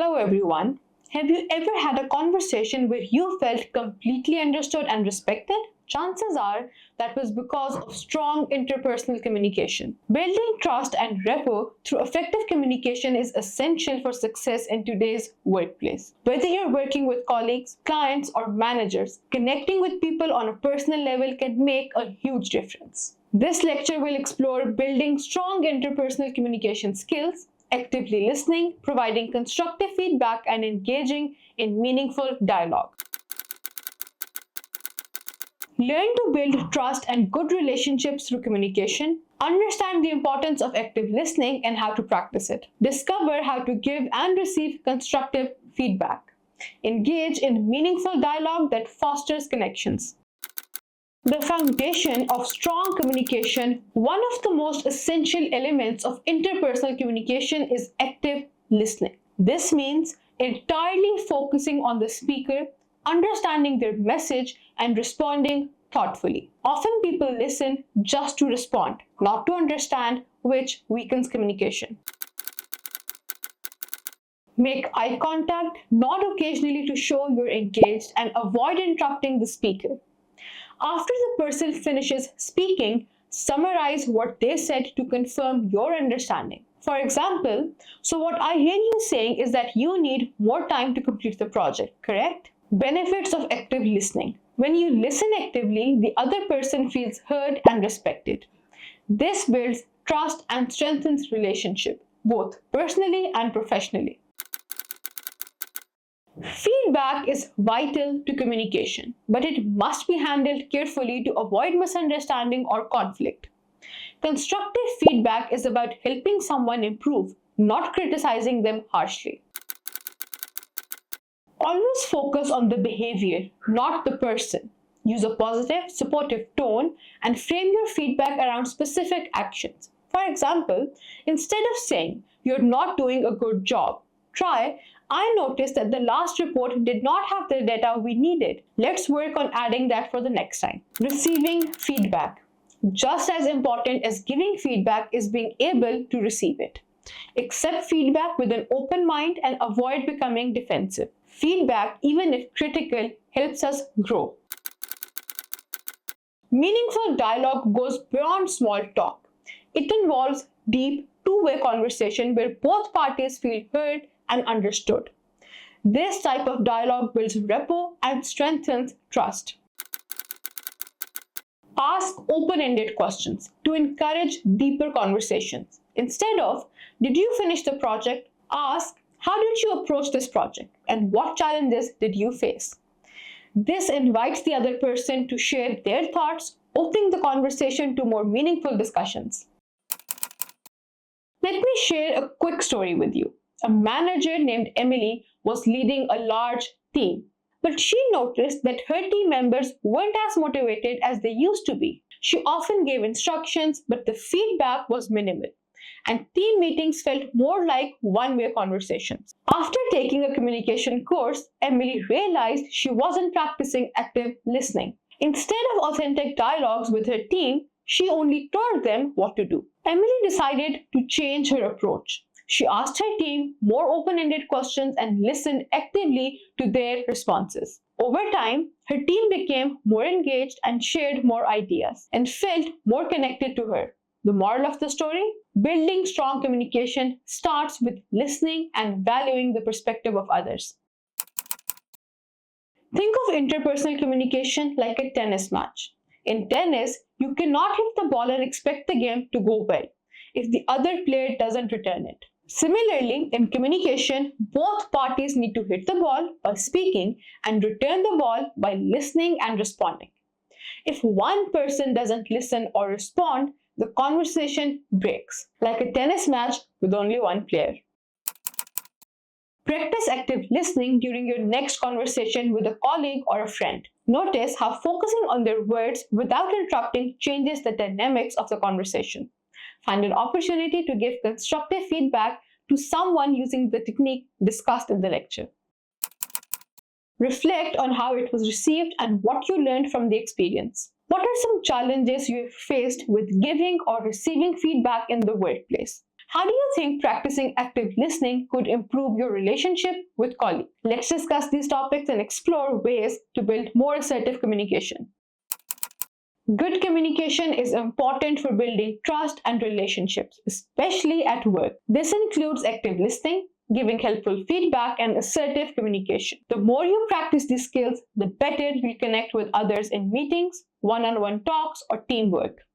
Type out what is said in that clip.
Hello everyone. Have you ever had a conversation where you felt completely understood and respected? Chances are that was because of strong interpersonal communication. Building trust and rapport through effective communication is essential for success in today's workplace. Whether you're working with colleagues, clients, or managers, connecting with people on a personal level can make a huge difference. This lecture will explore building strong interpersonal communication skills, actively listening, providing constructive feedback, and engaging in meaningful dialogue. Learn to build trust and good relationships through communication. Understand the importance of active listening and how to practice it. Discover how to give and receive constructive feedback. Engage in meaningful dialogue that fosters connections. The foundation of strong communication, one of the most essential elements of interpersonal communication is active listening. This means entirely focusing on the speaker, understanding their message, and responding thoughtfully. Often people listen just to respond, not to understand, which weakens communication. Make eye contact, nod occasionally to show you're engaged, and avoid interrupting the speaker. After the person finishes speaking, summarize what they said to confirm your understanding. For example, so what I hear you saying is that you need more time to complete the project, correct? Benefits of active listening. When you listen actively, the other person feels heard and respected. This builds trust and strengthens relationship, both personally and professionally. Feedback is vital to communication, but it must be handled carefully to avoid misunderstanding or conflict. Constructive feedback is about helping someone improve, not criticizing them harshly. Always focus on the behavior, not the person. Use a positive, supportive tone and frame your feedback around specific actions. For example, instead of saying, "You're not doing a good job," try, "I noticed that the last report did not have the data we needed. Let's work on adding that for the next time." Receiving feedback. Just as important as giving feedback is being able to receive it. Accept feedback with an open mind and avoid becoming defensive. Feedback, even if critical, helps us grow. Meaningful dialogue goes beyond small talk. It involves deep, two-way conversation where both parties feel heard and understood. This type of dialogue builds rapport and strengthens trust. Ask open-ended questions to encourage deeper conversations. Instead of, "Did you finish the project?" ask, "How did you approach this project and what challenges did you face?" This invites the other person to share their thoughts, opening the conversation to more meaningful discussions. Let me share a quick story with you. A manager named Emily was leading a large team, but she noticed that her team members weren't as motivated as they used to be. She often gave instructions, but the feedback was minimal, and team meetings felt more like one-way conversations. After taking a communication course, Emily realized she wasn't practicing active listening. Instead of authentic dialogues with her team, she only told them what to do. Emily decided to change her approach. She asked her team more open-ended questions and listened actively to their responses. Over time, her team became more engaged and shared more ideas and felt more connected to her. The moral of the story? Building strong communication starts with listening and valuing the perspective of others. Think of interpersonal communication like a tennis match. In tennis, you cannot hit the ball and expect the game to go well if the other player doesn't return it. Similarly, in communication, both parties need to hit the ball by speaking and return the ball by listening and responding. If one person doesn't listen or respond, the conversation breaks, like a tennis match with only one player. Practice active listening during your next conversation with a colleague or a friend. Notice how focusing on their words without interrupting changes the dynamics of the conversation. Find an opportunity to give constructive feedback to someone using the technique discussed in the lecture. Reflect on how it was received and what you learned from the experience. What are some challenges you have faced with giving or receiving feedback in the workplace? How do you think practicing active listening could improve your relationship with colleagues? Let's discuss these topics and explore ways to build more assertive communication. Good communication is important for building trust and relationships, especially at work. This includes active listening, giving helpful feedback, and assertive communication. The more you practice these skills, the better you connect with others in meetings, one-on-one talks, or teamwork.